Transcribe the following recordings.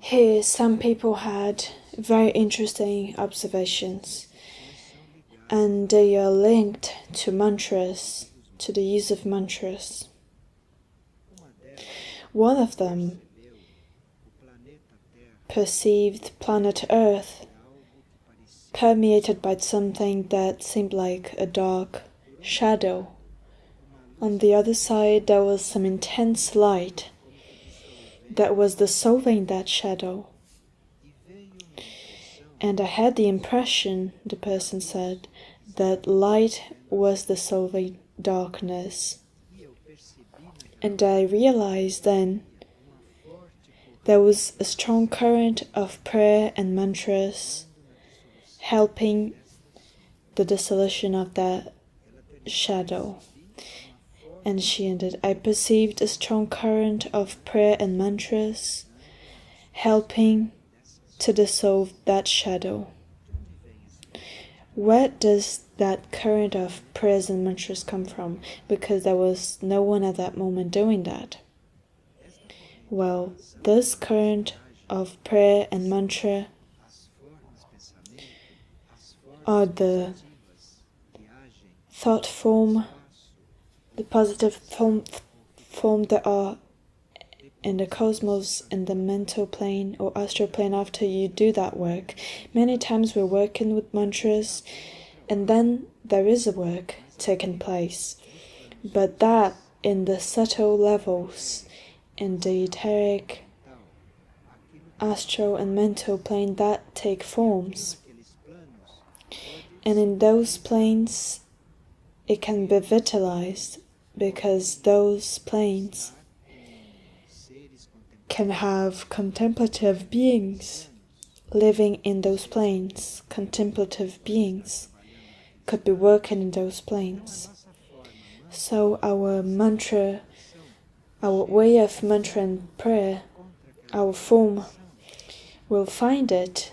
Here, some people had very interesting observations, and they are linked to mantras, to the use of mantras. One of them perceived planet Earth permeated by something that seemed like a dark shadow. On the other side, there was some intense light that was dissolving that shadow. And I had the impression, the person said, that light was dissolving darkness. And I realized then there was a strong current of prayer and mantras helping the dissolution of that shadow. And she ended, I perceived a strong current of prayer and mantras helping to dissolve that shadow. Where does that current of prayers and mantras come from? Because there was no one at that moment doing that. Well, this current of prayer and mantra are the thought form, the positive form that are in the cosmos, in the mental plane or astral plane after you do that work. Many times we're working with mantras and then there is a work taking place. But that in the subtle levels, in the etheric, astral and mental plane, that take forms. And in those planes, it can be vitalized because those planes can have contemplative beings living in those planes. Contemplative beings could be working in those planes. So our mantra, our way of mantra and prayer, our form will find it,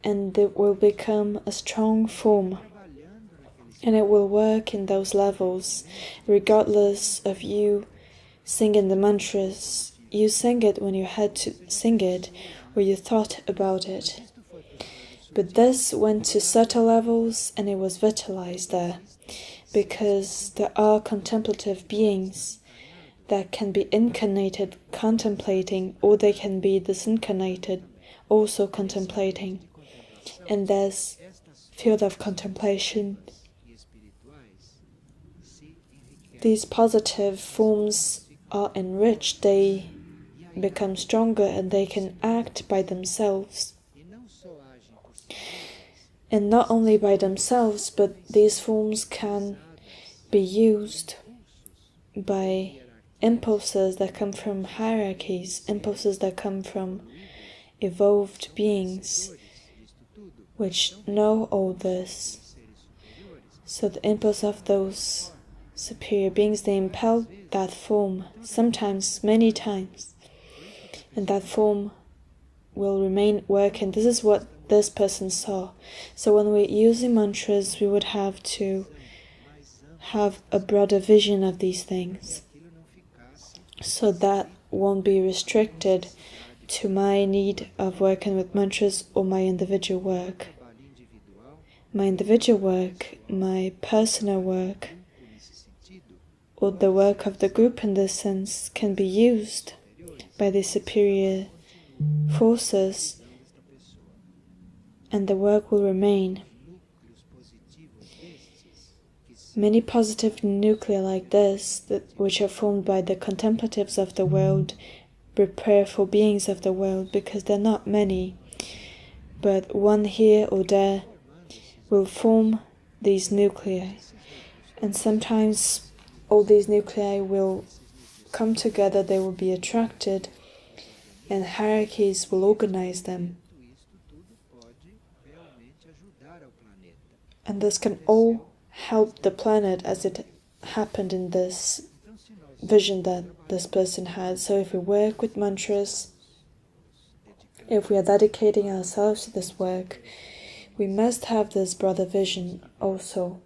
and it will become a strong form. And it will work in those levels, regardless of you singing the mantras. You sang it when you had to sing it, or you thought about it. But this went to subtle levels, and it was vitalized there, because there are contemplative beings that can be incarnated contemplating, or they can be disincarnated also contemplating. And there's field of contemplation. These positive forms are enriched, they become stronger, and they can act by themselves. And not only by themselves, but these forms can be used by impulses that come from hierarchies, impulses that come from evolved beings which know all this. So the impulse of those superior beings, they impel that form, sometimes, many times, and that form will remain working. This is what this person saw. So when we're using mantras, we would have to have a broader vision of these things, so that won't be restricted to my need of working with mantras or my individual work. My individual work, my personal work, or the work of the group in this sense can be used by the superior forces, and the work will remain. Many positive nuclei like this, which are formed by the contemplatives of the world, prayerful beings of the world, because they're not many, but one here or there will form these nuclei. And sometimes all these nuclei will come together, they will be attracted, and hierarchies will organize them. And this can all help the planet, as it happened in this vision that this person had. So if we work with mantras, if we are dedicating ourselves to this work, we must have this broader vision also.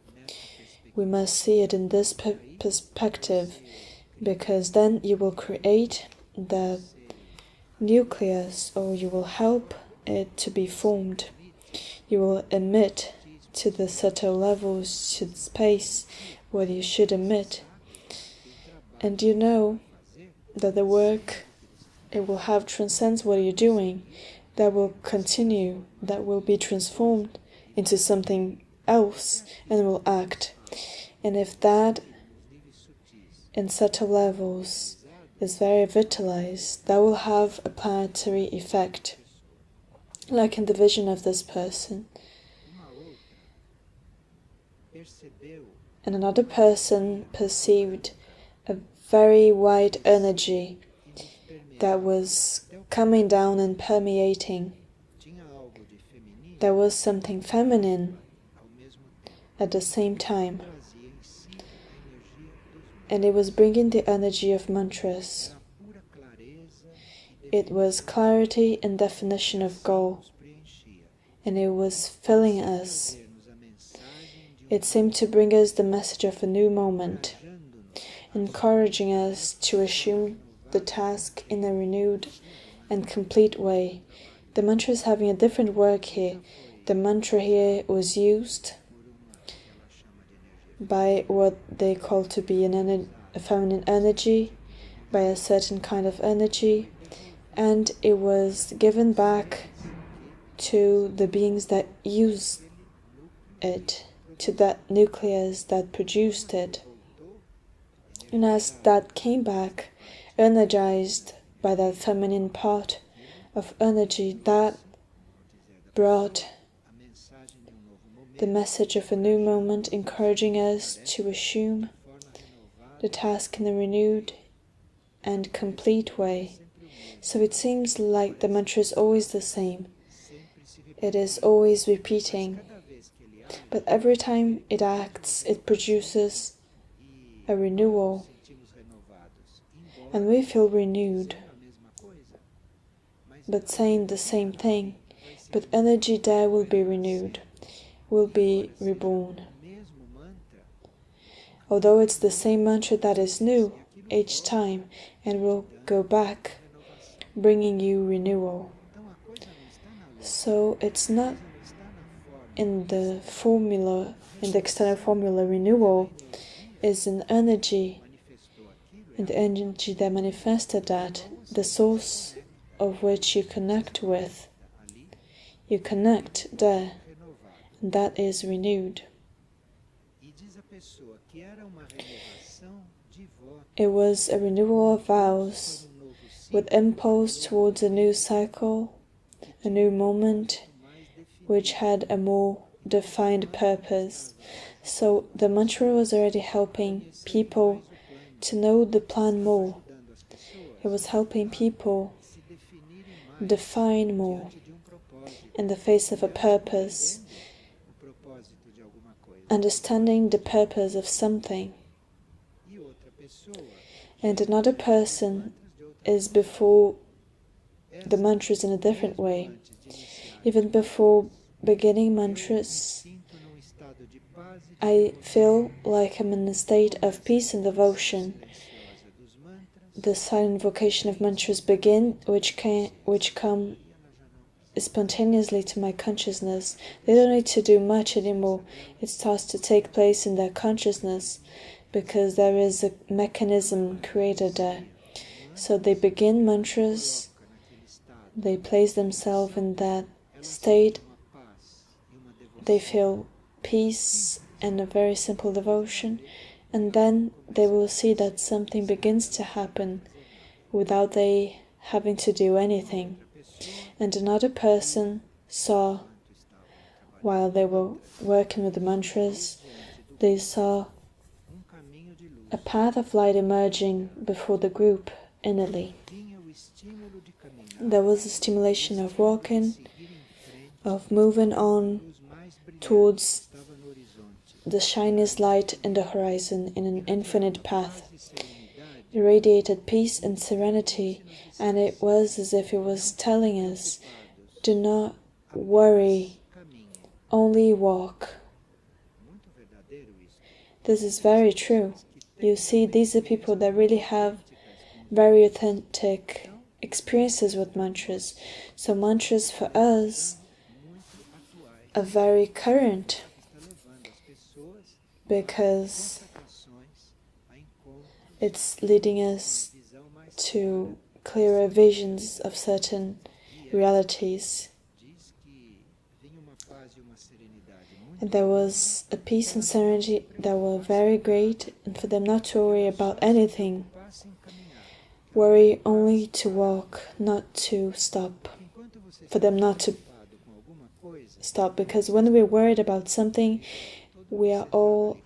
We must see it in this perspective, because then you will create the nucleus, or you will help it to be formed. You will emit to the subtle levels, to the space where you should emit. And you know that the work it will have transcends what you're doing, that will continue, that will be transformed into something else and will act. And if that in subtle levels is very vitalized, that will have a planetary effect, like in the vision of this person. And another person perceived a very wide energy that was coming down and permeating. There was something feminine at the same time, and it was bringing the energy of mantras. It was clarity and definition of goal, and it was filling us. It seemed to bring us the message of a new moment, encouraging us to assume the task in a renewed and complete way. The mantra is having a different work here. The mantra here was used by what they call to be a feminine energy, by a certain kind of energy, and it was given back to the beings that use it, to that nucleus that produced it. And as that came back, energized by that feminine part of energy, that brought the message of a new moment, encouraging us to assume the task in a renewed and complete way. So it seems like the mantra is always the same. It is always repeating. But every time it acts, it produces a renewal. And we feel renewed, but saying the same thing. But energy there will be renewed, will be reborn. Although it's the same mantra that is new each time and will go back, bringing you renewal. So it's not in the formula, in the external formula. Renewal is an energy, and the energy that manifested that, the source of which you connect with. You connect there, and that is renewed. It was a renewal of vows, with impulse towards a new cycle, a new moment, which had a more defined purpose. So the mantra was already helping people to know the plan more. It was helping people define more in the face of a purpose, understanding the purpose of something. And another person is before the mantras in a different way. Even before beginning mantras, I feel like I'm in a state of peace and devotion. The silent invocation of mantras begin, which come spontaneously to my consciousness. They don't need to do much anymore. It starts to take place in their consciousness because there is a mechanism created there. So they begin mantras, they place themselves in that state, they feel peace and a very simple devotion, and then they will see that something begins to happen without they having to do anything. And another person saw, while they were working with the mantras, they saw a path of light emerging before the group innerly. There was a stimulation of walking, of moving on towards the shiniest light in the horizon in an infinite path. It radiated peace and serenity, and it was as if it was telling us, do not worry, only walk. This is very true. You see, these are people that really have very authentic experiences with mantras. So mantras for us are very current because it's leading us to clearer visions of certain realities. And there was a peace and serenity that were very great, and for them not to worry about anything. Worry only to walk, not to stop. For them not to stop, because when we're worried about something, we are all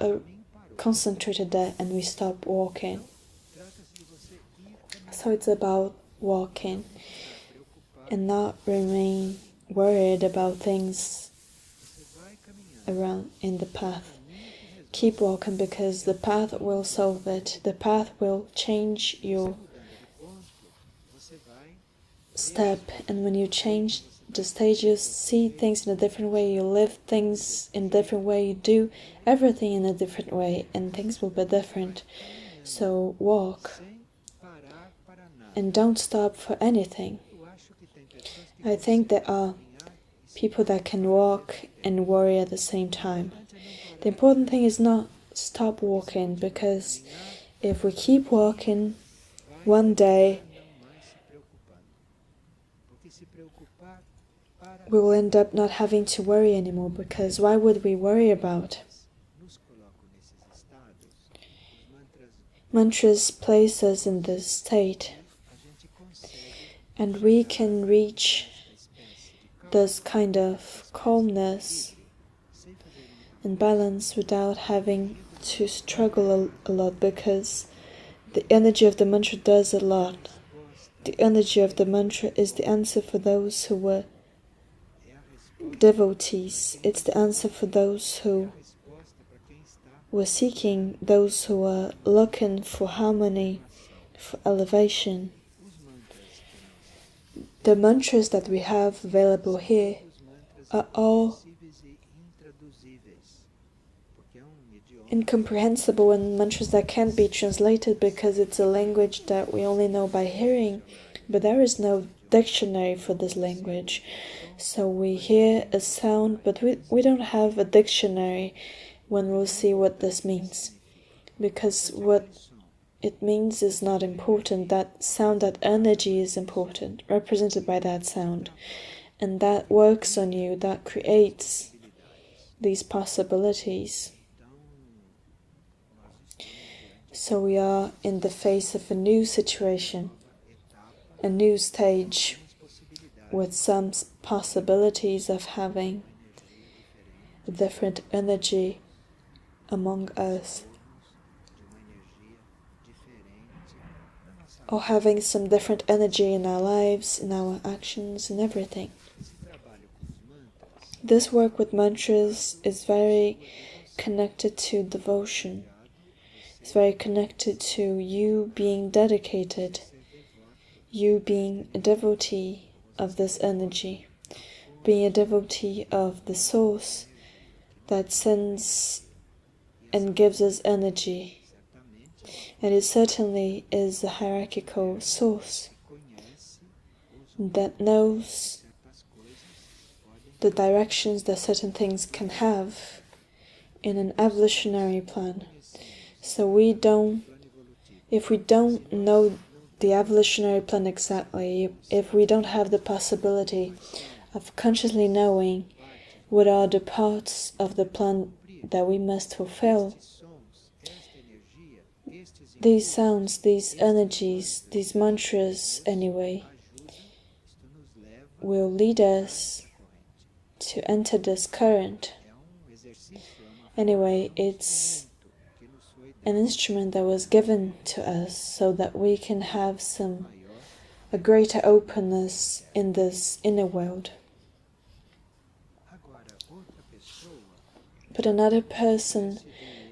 concentrated there and we stop walking. So it's about walking and not remain worried about things around in the path. Keep walking because the path will solve it. The path will change your step, and when you change the stage, you see things in a different way, you live things in a different way, you do everything in a different way, and things will be different. So walk and don't stop for anything. I think there are people that can walk and worry at the same time. The important thing is not stop walking, because if we keep walking, one day we will end up not having to worry anymore, because why would we worry about? Mantras place us in this state, and we can reach this kind of calmness and balance without having to struggle a lot, because the energy of the mantra does a lot. The energy of the mantra is the answer for those who were devotees. It's the answer for those who were seeking, those who were looking for harmony, for elevation. The mantras that we have available here are all incomprehensible and mantras that can't be translated because it's a language that we only know by hearing, but there is no dictionary for this language. So we hear a sound, but we don't have a dictionary when we'll see what this means, because what it means is not important. That sound, that energy is important, represented by that sound, and that works on you, that creates these possibilities. So we are in the face of a new situation, a new stage, with some possibilities of having a different energy among us, or having some different energy in our lives, in our actions, in everything. This work with mantras is very connected to devotion. It's very connected to you being dedicated, you being a devotee of this energy, being a devotee of the source that sends and gives us energy. And it certainly is a hierarchical source that knows the directions that certain things can have in an evolutionary plan. So if we don't know the evolutionary plan exactly, if we don't have the possibility of consciously knowing what are the parts of the plan that we must fulfill, these sounds, these energies, these mantras anyway, will lead us to enter this current. Anyway, it's an instrument that was given to us so that we can have a greater openness in this inner world. But another person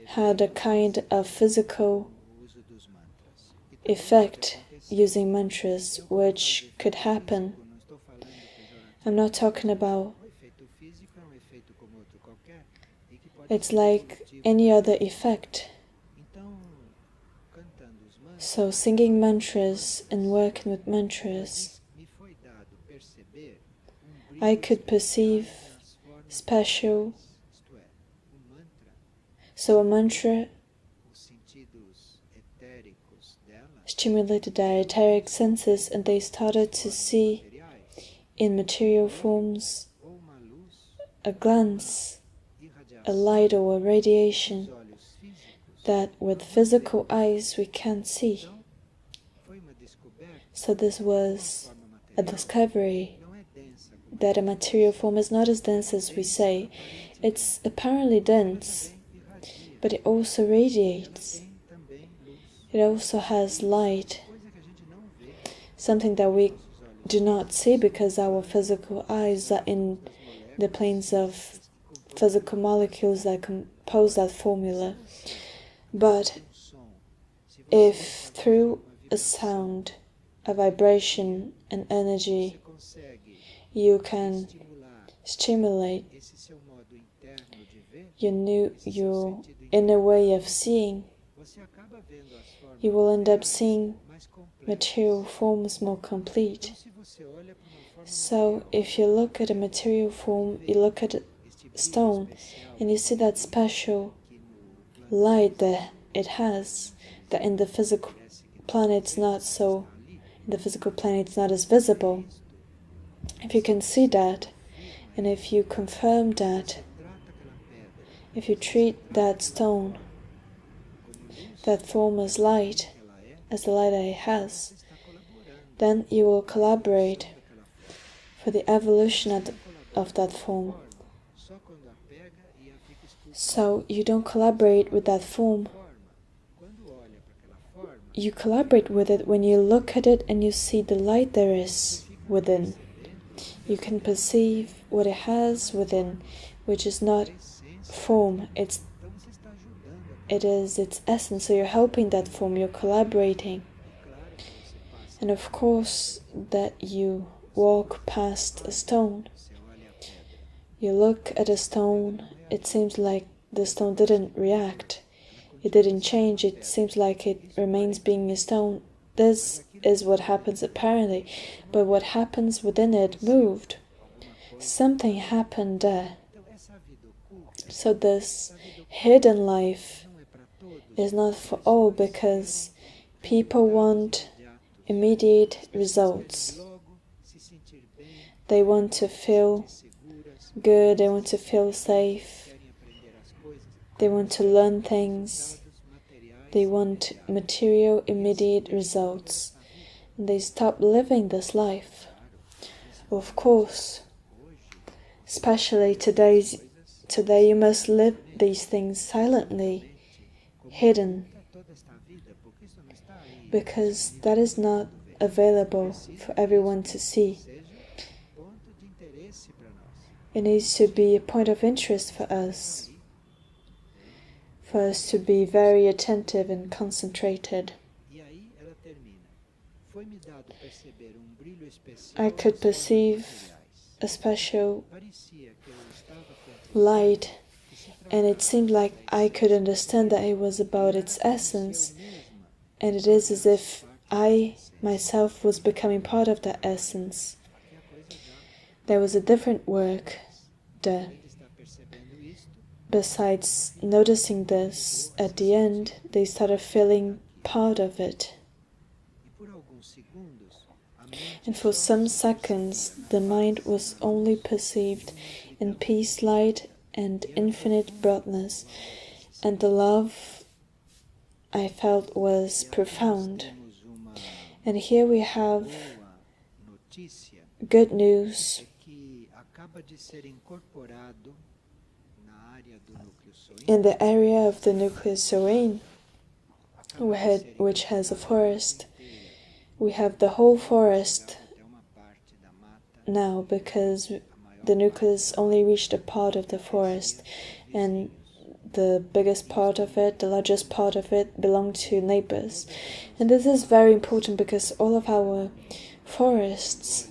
had a kind of physical effect using mantras, which could happen. I'm not talking about, it's like any other effect. So singing mantras and working with mantras, I could perceive special. So a mantra stimulated their etheric senses, and they started to see in material forms a glance, a light or a radiation that with physical eyes we can't see. So this was a discovery that a material form is not as dense as we say. It's apparently dense, but it also radiates. It also has light, something that we do not see because our physical eyes are in the planes of physical molecules that compose that formula. But if through a sound, a vibration, an energy, you can stimulate your inner way of seeing, you will end up seeing material forms more complete. So if you look at a material form, you look at a stone, and you see that special light that it has, that in the physical planet it's not so, in the physical planet it's not as visible. If you can see that, and if you confirm that, if you treat that stone, that form as light, as the light that it has, then you will collaborate for the evolution of that form. So you don't collaborate with that form. You collaborate with it when you look at it and you see the light there is within. You can perceive what it has within, which is not form, it is its essence. So you're helping that form, you're collaborating. And of course, that you walk past a stone, you look at a stone, it seems like the stone didn't react, it didn't change, it seems like it remains being a stone. This is what happens apparently, but what happens within it moved. Something happened there. So this hidden life is not for all, because people want immediate results. They want to feel good, they want to feel safe, they want to learn things, they want material immediate results, and they stop living this life. Of course, especially today you must live these things silently, hidden, because that is not available for everyone to see. It needs to be a point of interest for us to be very attentive and concentrated. I could perceive a special light, and it seemed like I could understand that it was about its essence, and it is as if I myself was becoming part of that essence. There was a different work there. Besides noticing this, at the end, they started feeling part of it. And for some seconds, the mind was only perceived in peace, light, and infinite broadness, and the love I felt was profound. And here we have good news. In the area of the nucleus serene, which has a forest, we have the whole forest now, because the nucleus only reached a part of the forest, and the biggest part of it, the largest part of it, belonged to neighbors. And this is very important because all of our forests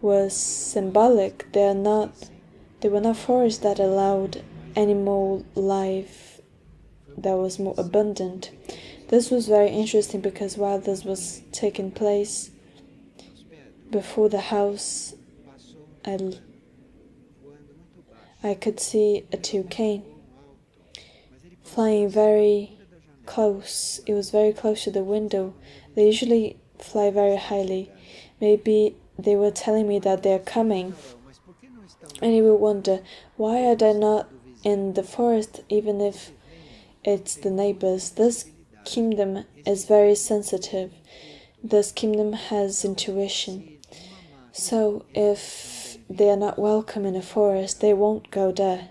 were symbolic. They were not forests that allowed animal life that was more abundant. This was very interesting because while this was taking place, before the house, I could see a toucan flying very close. It was very close to the window. They usually fly very highly. Maybe they were telling me that they're coming. And you will wonder, why are they not in the forest, even if it's the neighbors? This kingdom is very sensitive. This kingdom has intuition. So if they are not welcome in a forest, they won't go there.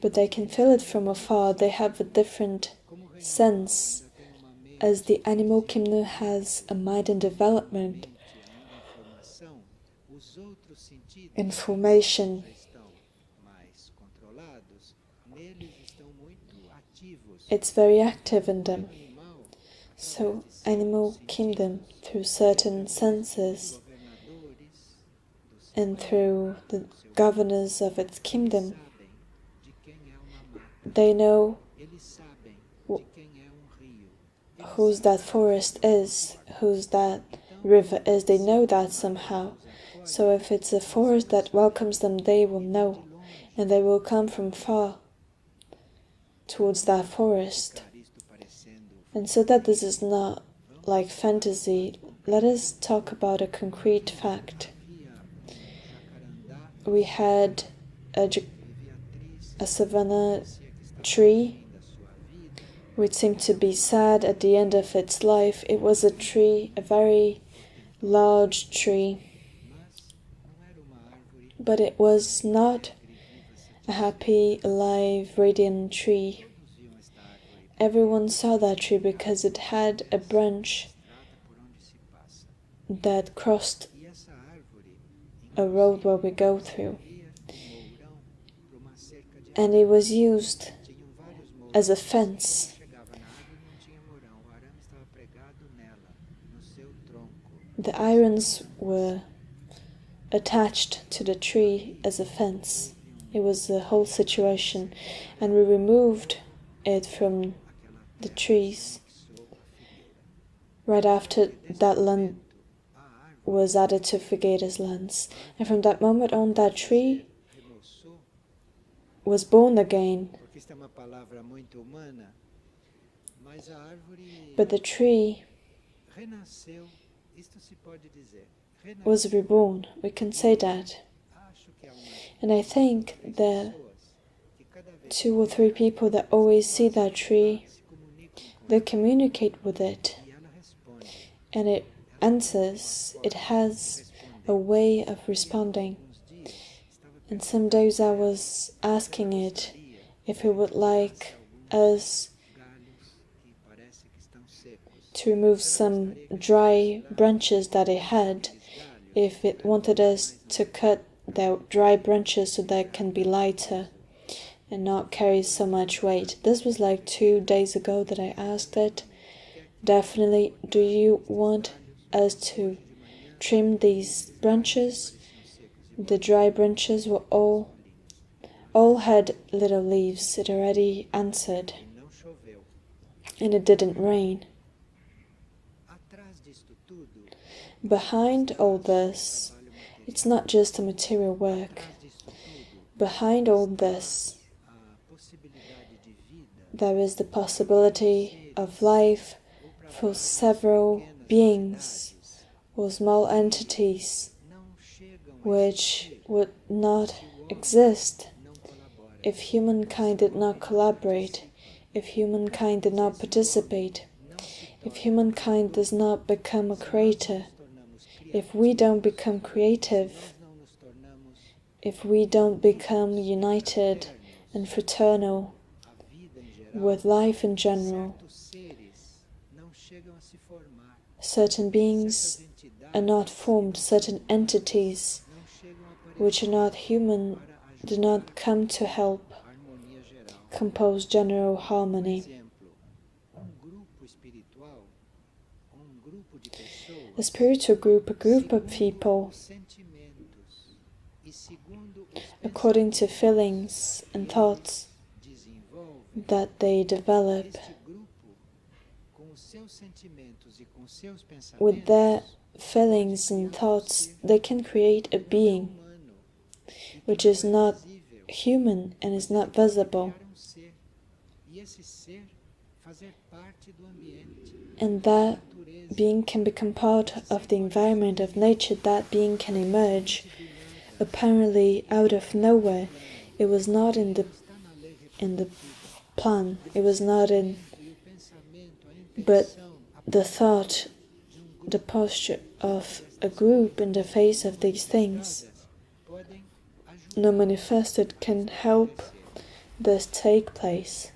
But they can feel it from afar. They have a different sense. As the animal kingdom has a mind in development, information, it's very active in them. So animal kingdom, through certain senses and through the governors of its kingdom, they know whose that forest is, whose that river is. They know that somehow. So if it's a forest that welcomes them, they will know, and they will come from far towards that forest. And so that this is not like fantasy, let us talk about a concrete fact. We had a savanna tree which seemed to be sad at the end of its life. It was a tree, a very large tree, but it was not a happy, alive, radiant tree. Everyone saw that tree because it had a branch that crossed a road where we go through. And it was used as a fence. The irons were attached to the tree as a fence. It was a whole situation, and we removed it from the trees right after that land was added to Figueira's lands. And from that moment on, that tree was born again. But the tree was reborn, we can say that. And I think the 2 or 3 people that always see that tree, they communicate with it, and it answers. It has a way of responding. And some days I was asking it if it would like us to remove some dry branches that it had, if it wanted us to cut the dry branches so that it can be lighter and not carry so much weight. This was like 2 days ago that I asked it. Definitely, do you want us to trim these branches? The dry branches were all had little leaves. It already answered. And it didn't rain. Behind all this, it's not just a material work. Behind all this, there is the possibility of life for several beings or small entities which would not exist if humankind did not collaborate, if humankind did not participate, if humankind does not become a creator, if we don't become creative, if we don't become united and fraternal with life in general. Certain beings are not formed, certain entities which are not human do not come to help compose general harmony. A spiritual group, a group of people, according to feelings and thoughts that they develop, with their feelings and thoughts, they can create a being which is not human and is not visible. And that being can become part of the environment of nature. That being can emerge apparently out of nowhere. It was not in the plan. It was not in, but the thought, the posture of a group in the face of these things, now manifested, can help this take place.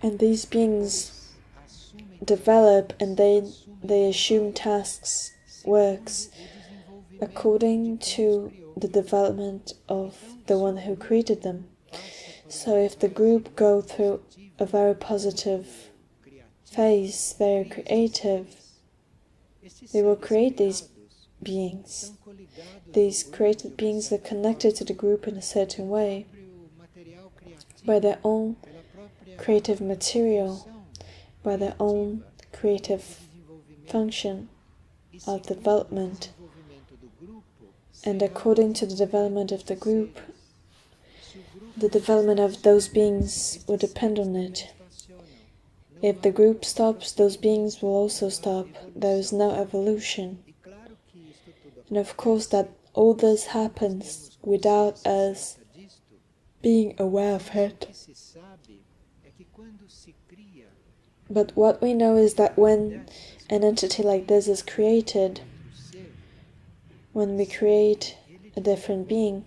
And these beings develop and they assume tasks, works, according to the development of the one who created them. So if the group go through a very positive phase, very creative, they will create these beings. These created beings are connected to the group in a certain way by their own creative material, by their own creative function of development. And according to the development of the group, the development of those beings will depend on it. If the group stops, those beings will also stop. There is no evolution. And of course that all this happens without us being aware of it. But what we know is that when an entity like this is created, when we create a different being,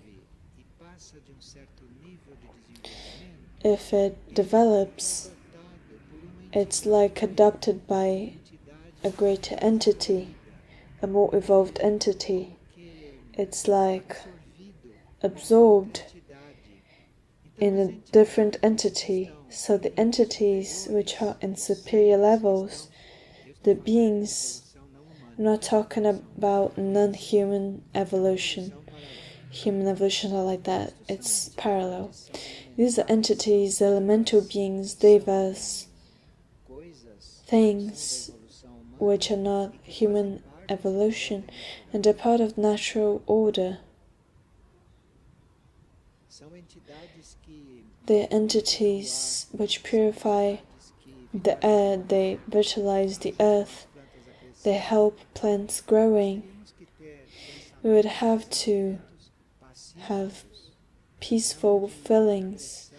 if it develops, it's like adopted by a greater entity, a more evolved entity. It's like absorbed in a different entity. So the entities which are in superior levels, the beings, I'm not talking about non-human evolution. Human evolution are like that, it's parallel. These are entities, elemental beings, devas, things which are not human evolution and are part of natural order. They are entities which purify the air, they vitalize the earth, they help plants growing. We would have to have peaceful feelings,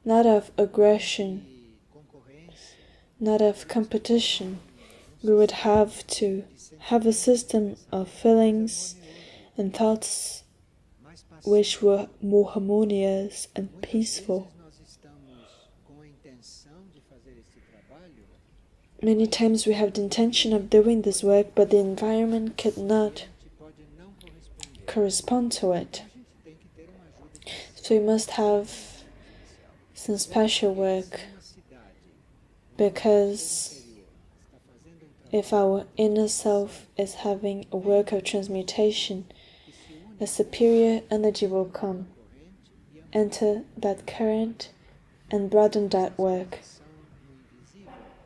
not of aggression, not of competition. We would have to have a system of feelings and thoughts which were more harmonious and peaceful. Many times we have the intention of doing this work, but the environment could not correspond to it. So we must have some special work, because if our inner self is having a work of transmutation, a superior energy will come, enter that current and broaden that work.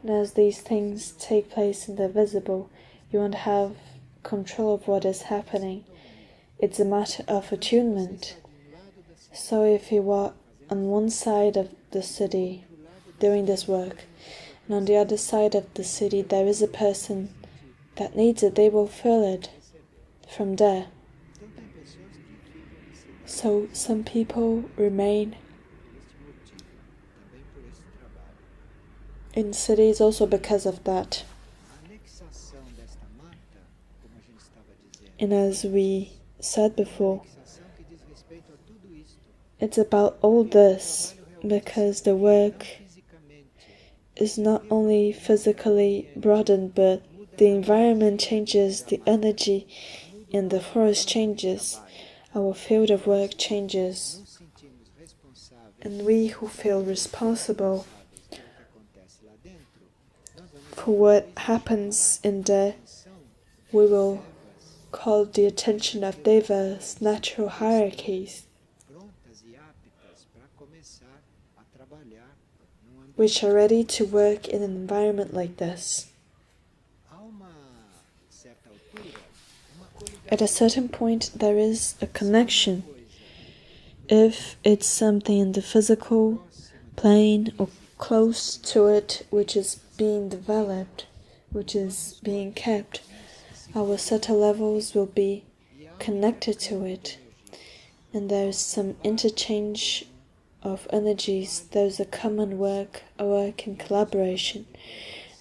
And as these things take place in the visible, you won't have control of what is happening. It's a matter of attunement. So if you are on one side of the city doing this work, and on the other side of the city there is a person that needs it, they will feel it from there. So some people remain in cities also because of that. And as we said before, it's about all this, because the work is not only physically broadened, but the environment changes, the energy in the forest changes, our field of work changes, and we who feel responsible for what happens in there, we will call the attention of devas, natural hierarchies, which are ready to work in an environment like this. At a certain point, there is a connection. If it's something in the physical plane or close to it which is being developed, which is being kept, our subtle levels will be connected to it. And there's some interchange of energies. There's a common work, a work in collaboration.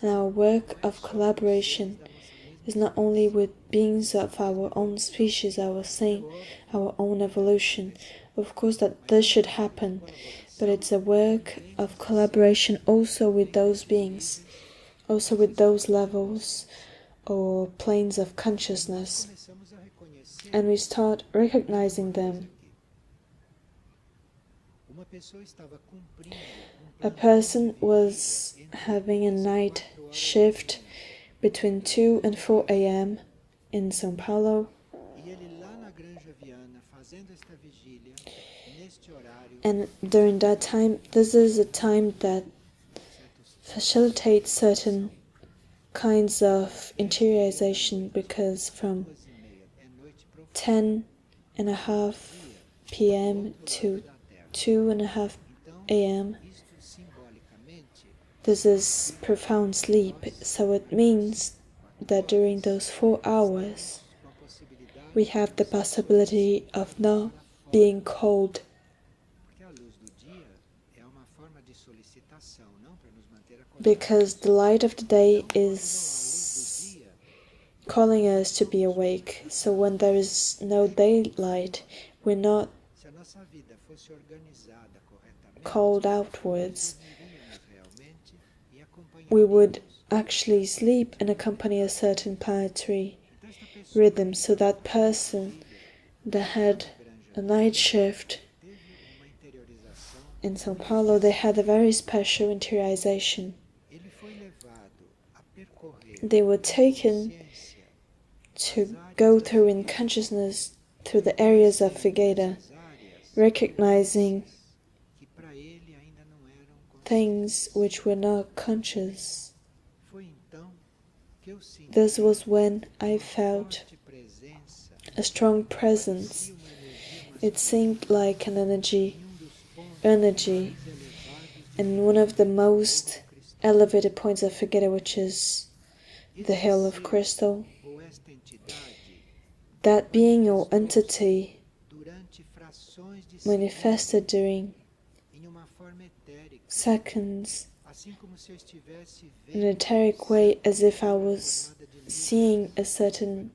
And our work of collaboration is not only with beings of our own species, our own evolution. Of course that this should happen, but it's a work of collaboration also with those beings, also with those levels or planes of consciousness. And we start recognizing them. A person was having a night shift between 2 and 4 a.m. in São Paulo. And during that time, this is a time that facilitates certain kinds of interiorization, because from 10:30 p.m. to 2:30 a.m. this is profound sleep. So it means that during those 4 hours we have the possibility of not being cold. Because the light of the day is calling us to be awake. So when there is no daylight, we're not called outwards. We would actually sleep and accompany a certain planetary rhythm. So that person that had a night shift in São Paulo, they had a very special interiorization. They were taken to go through in consciousness through the areas of Figueira, recognizing things which were not conscious. This was when I felt a strong presence. It seemed like an energy, and one of the most elevated points of Figueira, which is the Hill of Crystal. That being or entity manifested during seconds in an etheric way, as if I was seeing a certain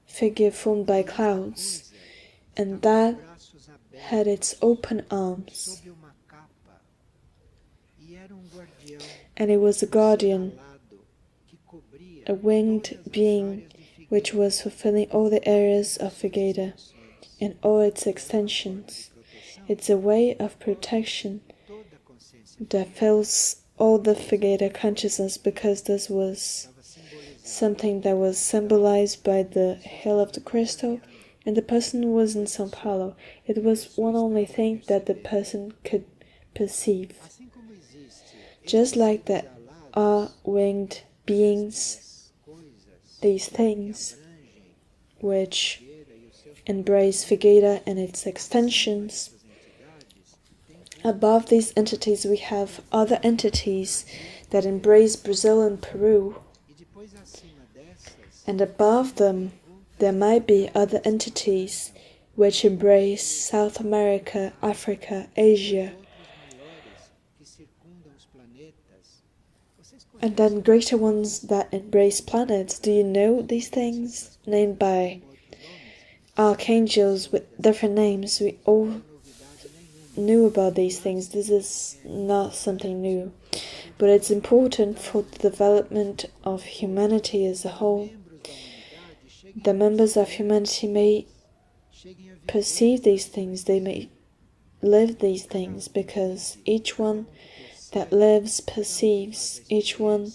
figure formed by clouds, and that had its open arms, and it was a guardian, a winged being which was fulfilling all the areas of Figueira and all its extensions. It's a way of protection that fills all the Figueira consciousness, because this was something that was symbolized by the Hill of the Crystal, and the person was in São Paulo. It was one only thing that the person could perceive. Just like there are winged beings, these things which embrace Figueira and its extensions, above these entities we have other entities that embrace Brazil and Peru, and above them there might be other entities which embrace South America, Africa, Asia, and then greater ones that embrace planets. Do you know these things? Named by archangels with different names. We all knew about these things. This is not something new, but it's important for the development of humanity as a whole. The members of humanity may perceive these things, they may live these things, because each one that lives perceives, each one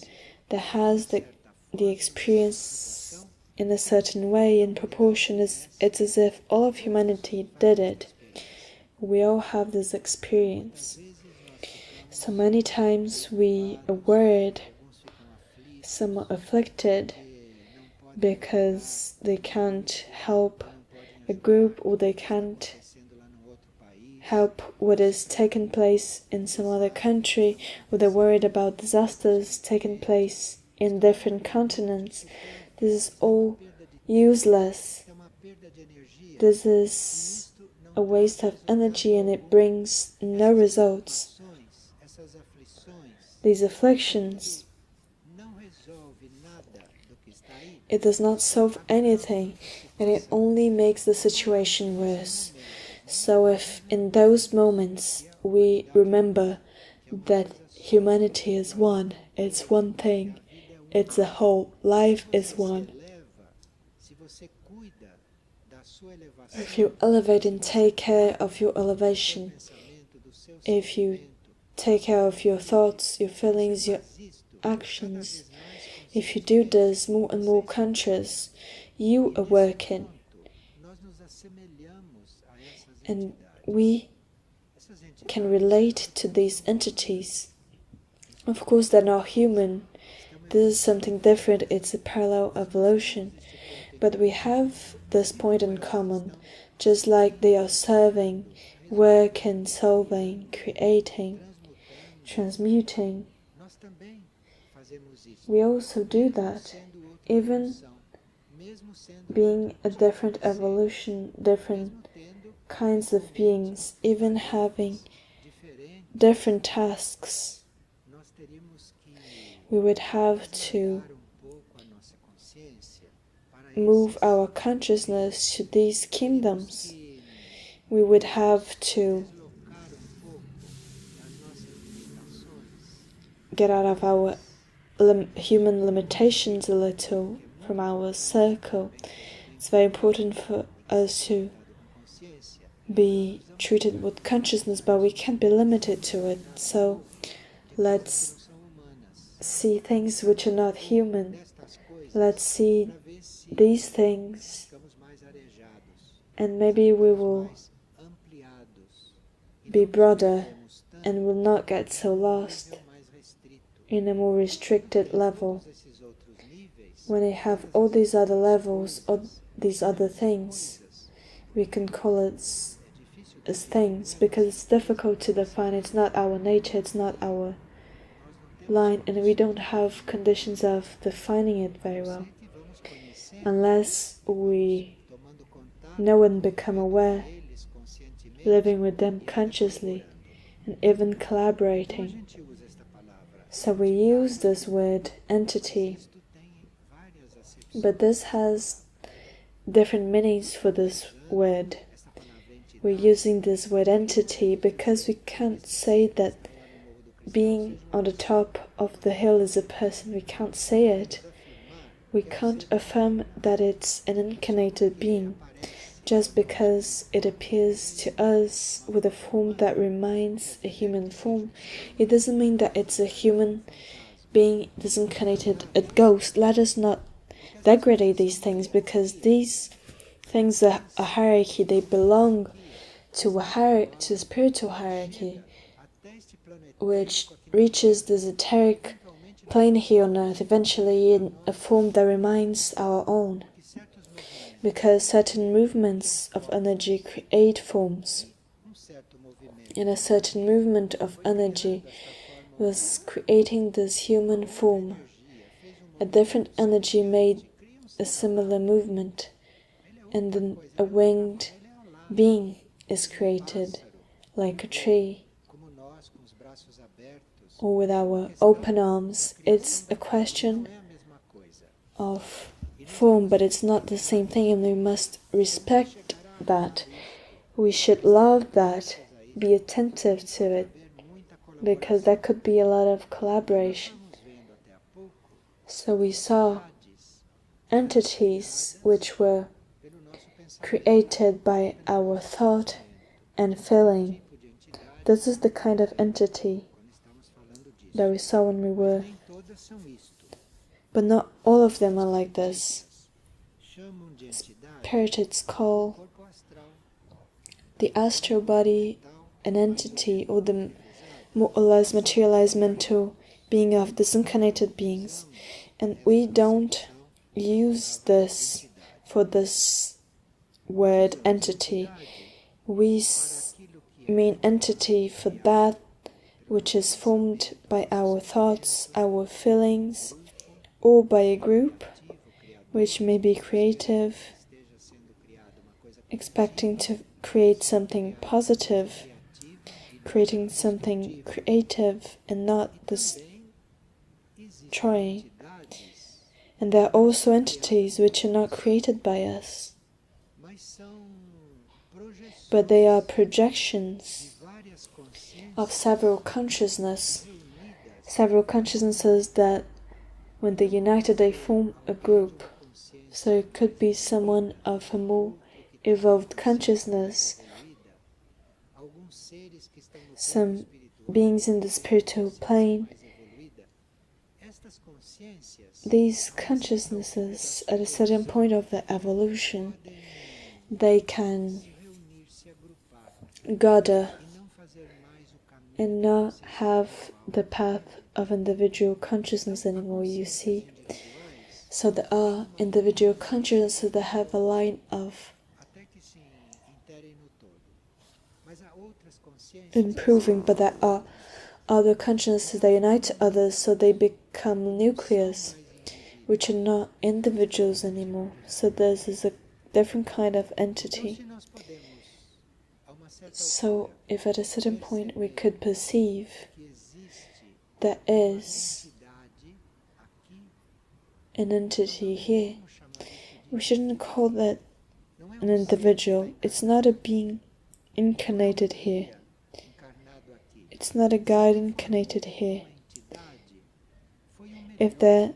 that has the experience in a certain way, in proportion, it's as if all of humanity did it. We all have this experience. So many times we are worried, somewhat afflicted, because they can't help a group or they can't help what is taking place in some other country, or they're worried about disasters taking place in different continents. This is all useless. This is a waste of energy and it brings no results. These afflictions, it does not solve anything and it only makes the situation worse. So if in those moments we remember that humanity is one, it's one thing, it's a whole, life is one. If you elevate and take care of your elevation, if you take care of your thoughts, your feelings, your actions, if you do this more and more conscious, you are working. And we can relate to these entities. Of course, they're not human. This is something different. It's a parallel evolution. But we have this point in common, just like they are serving, working, solving, creating, transmuting. We also do that, even being a different evolution, different kinds of beings, even having different tasks. We would have to move our consciousness to these kingdoms. We would have to get out of our human limitations a little, from our circle. It's very important for us to be treated with consciousness, but we can't be limited to it. So let's see things which are not human. Let's see these things, and maybe we will be broader and will not get so lost in a more restricted level. When we have all these other levels, or these other things, we can call it as things, because it's difficult to define. It's not our nature, it's not our line, and we don't have conditions of defining it very well. Unless we know and become aware, living with them consciously, and even collaborating. So we use this word entity, but this has different meanings for this word. We're using this word entity because we can't say that being on the top of the hill is a person. We can't say it. We can't affirm that it's an incarnated being just because it appears to us with a form that reminds a human form. It doesn't mean that it's a human being disincarnated, a ghost. Let us not degrade these things, because these things are a hierarchy. They belong to a spiritual hierarchy, which reaches the esoteric plane here on earth, eventually in a form that reminds our own. Because certain movements of energy create forms, and a certain movement of energy was creating this human form. A different energy made a similar movement, and then a winged being is created, like a tree, or with our open arms. It's a question of form, but it's not the same thing, and we must respect that. We should love that, be attentive to it, because there could be a lot of collaboration. So we saw entities which were created by our thought and feeling. This is the kind of entity that we saw when we were. But not all of them are like this. Spirits call the astral body an entity, or the more or less materialized mental being of disincarnated beings. And we don't use this for this word entity. We mean entity for that which is formed by our thoughts, our feelings, or by a group which may be creative, expecting to create something positive, creating something creative and not destroying. And there are also entities which are not created by us, but they are projections of several consciousnesses that when they united they form a group. So it could be someone of a more evolved consciousness, some beings in the spiritual plane. These consciousnesses, at a certain point of their evolution, they can gather and not have the path of individual consciousness anymore, you see. So there are individual consciousnesses that have a line of improving, but there are other consciousnesses that unite to others, so they become nucleus, which are not individuals anymore. So this is a different kind of entity. So if at a certain point we could perceive there is an entity here, we shouldn't call that an individual. It's not a being incarnated here. It's not a guide incarnated here. If there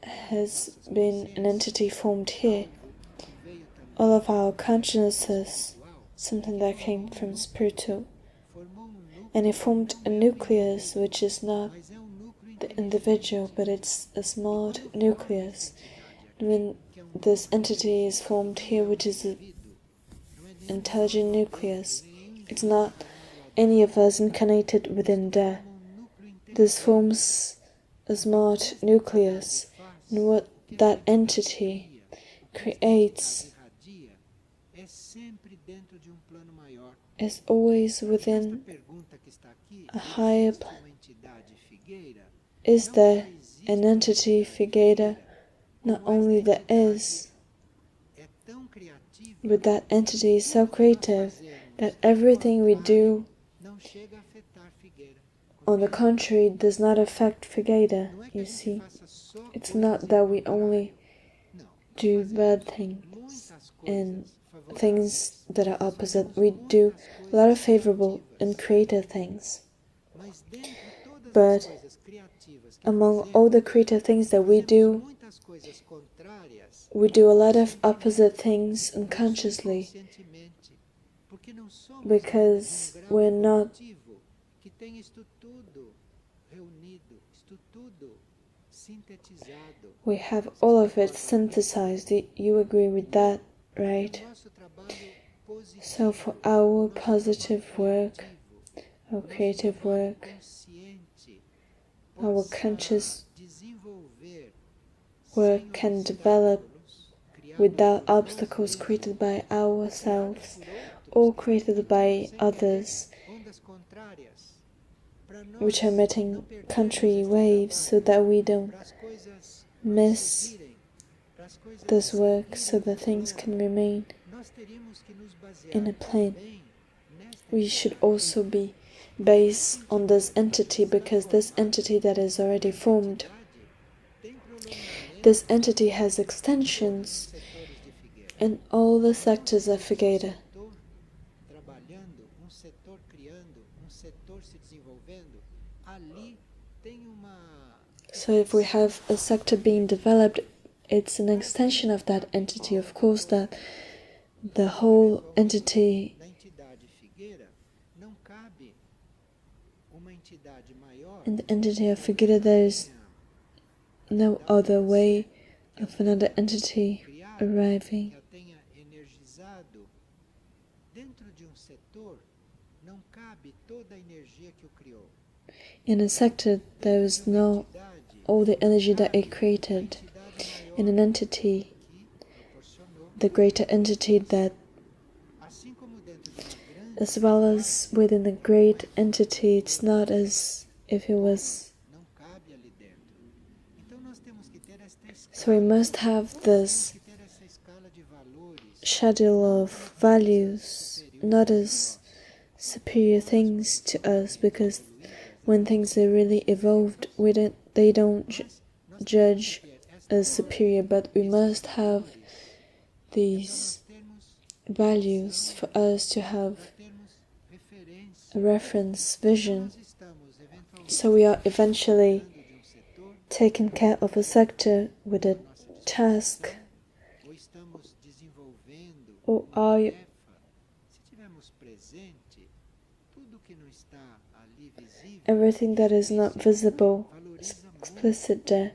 has been an entity formed here, all of our consciousnesses, something that came from spiritual, and it formed a nucleus which is not the individual, but it's a small nucleus. And when this entity is formed here, which is an intelligent nucleus, it's not any of us incarnated within there. This forms a smart nucleus, and what that entity creates is always within a higher plane. Is there an entity, Figueira? Not only there is, but that entity is so creative that everything we do, on the contrary, does not affect Figueira, you see. It's not that we only do bad things and things that are opposite. We do a lot of favorable and creative things. But among all the creative things that we do a lot of opposite things unconsciously, because we're not we have all of it synthesized. You agree with that, right? So for our positive work, our creative work, our conscious work can develop without obstacles created by ourselves or created by others, which are emitting contrary waves, so that we don't miss this work, so that things can remain in a plane. We should also be based on this entity, because this entity that is already formed, this entity has extensions in all the sectors of Figueira. So if we have a sector being developed, it's an extension of that entity. Of course, that the whole entity in the entity of Figueira, there is no other way of another entity arriving. In a sector, there is no all the energy that it created. In an entity, the greater entity that, as well as within the great entity, it's not as if it was. So we must have this schedule of values, not as superior things to us, because when things are really evolved, they don't judge as superior, but we must have these values for us to have a reference vision. So we are eventually taking care of a sector with a task, or are everything that is not visible, explicit there,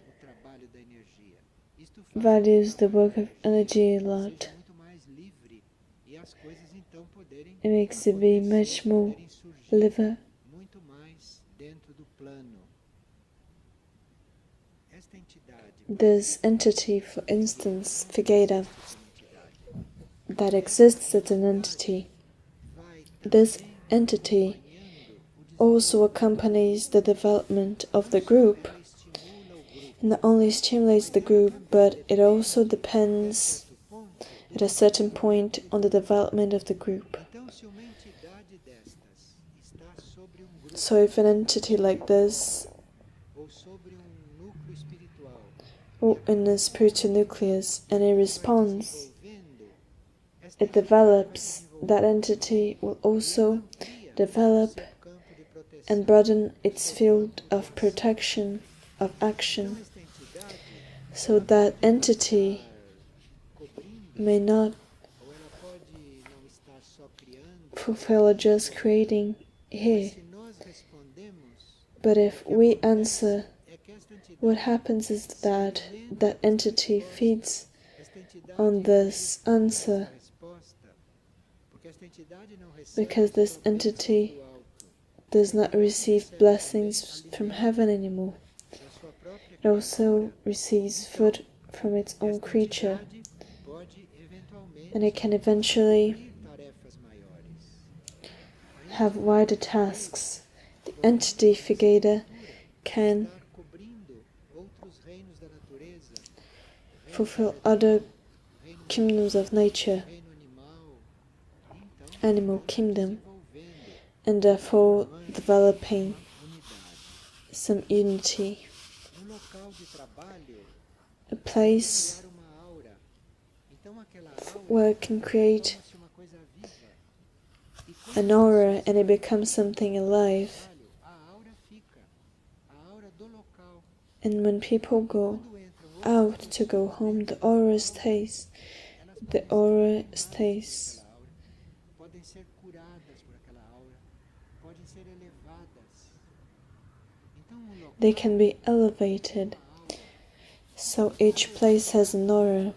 values the work of energy a lot. It makes it be much more liver. This entity, for instance, Figueira, that exists as an entity, this entity also accompanies the development of the group. It not only stimulates the group, but it also depends at a certain point on the development of the group. So if an entity like this, or in a spiritual nucleus, and it responds, it develops, that entity will also develop and broaden its field of protection, of action, so that entity may not fulfill just creating here. But if we answer, what happens is that that entity feeds on this answer, because this entity does not receive blessings from heaven anymore. It also receives food from its own creature, and it can eventually have wider tasks. The entity Figueira can fulfill other kingdoms of nature, animal kingdom, and therefore developing some unity. A place where it can create an aura and it becomes something alive. And when people go out to go home, the aura stays. The aura stays. They can be elevated. So each place has an aura.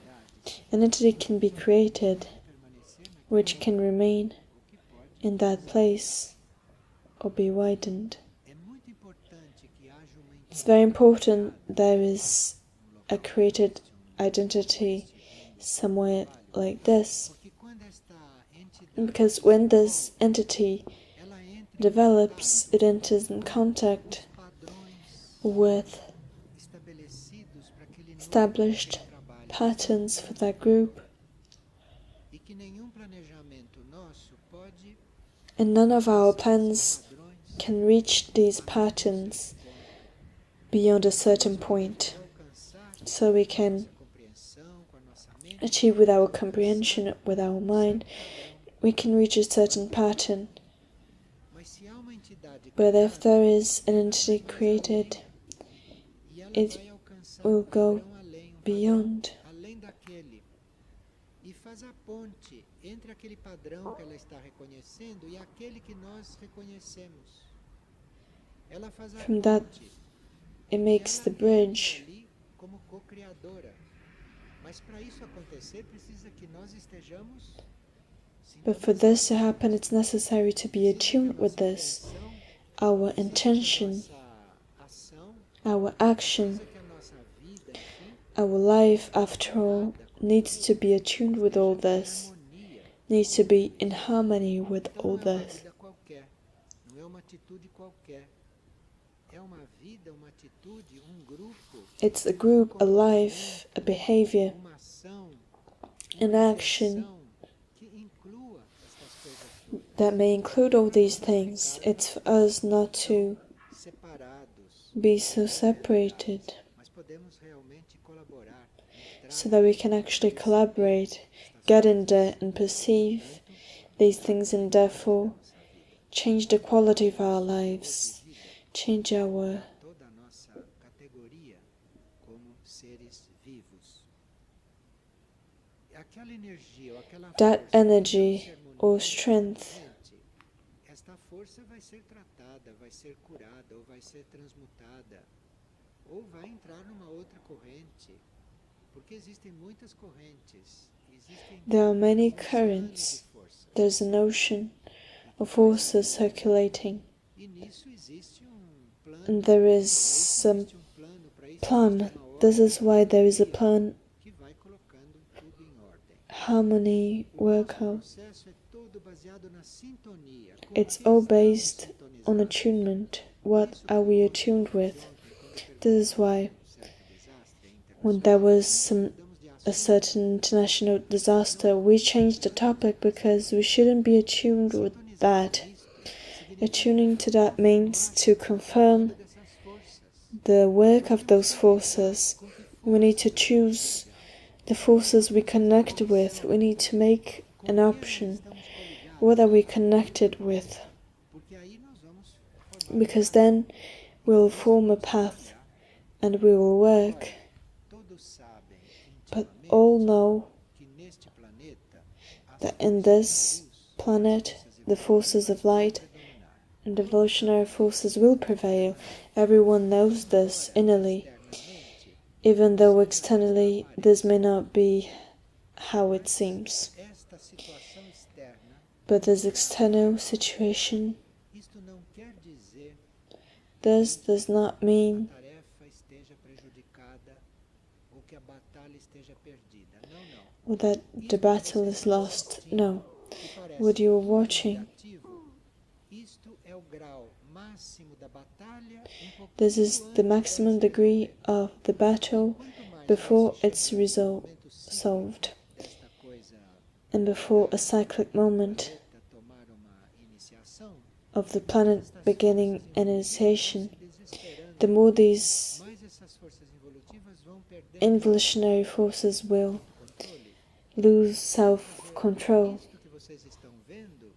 An entity can be created, which can remain in that place or be widened. It's very important there is a created identity somewhere like this, because when this entity develops, it enters in contact with established patterns for that group, and none of our plans can reach these patterns beyond a certain point. So we can achieve with our comprehension, with our mind, we can reach a certain pattern. But if there is an entity created, it will go beyond. From that, it makes the bridge. But for this to happen, it's necessary to be attuned with this our intention, our action, our life, after all, needs to be attuned with all this, needs to be in harmony with all this. It's a group, a life, a behavior, an action that may include all these things. It's for us not to be so separated, so that we can actually collaborate, get in there and perceive these things, and therefore change the quality of our lives, change our that energy or strength there are many currents, there's an ocean of forces circulating, and there is some plan. This is why there is a plan, harmony, workout. It's all based on attunement. What are we attuned with? This is why when there was a certain international disaster, we changed the topic, because we shouldn't be attuned with that. Attuning to that means to confirm the work of those forces. We need to choose the forces we connect with. We need to make an option. What are we connected with? Because then we'll form a path and we will work. But all know that in this planet, the forces of light and evolutionary forces will prevail. Everyone knows this innerly, even though externally this may not be how it seems. But this external situation, this does not mean that the battle is lost. No. What you are watching, this is the maximum degree of the battle before it's solved, and before a cyclic moment of the planet beginning an initiation. The more these evolutionary forces will lose self-control,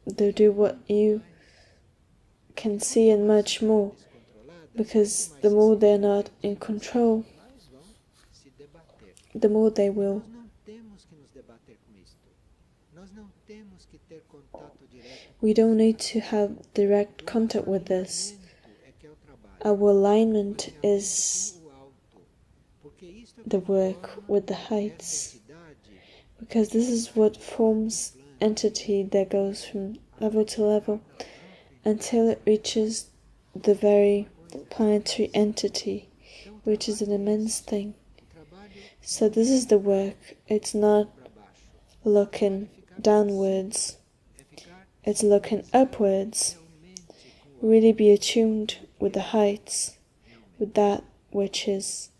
they'll do what you can see and much more, because the more they're not in control, the more they will. We don't need to have direct contact with this. Our alignment is the work with the heights, because this is what forms entity that goes from level to level until it reaches the very planetary entity, which is an immense thing. So this is the work. It's not looking downwards, it's looking upwards. Really be attuned with the heights, with that which is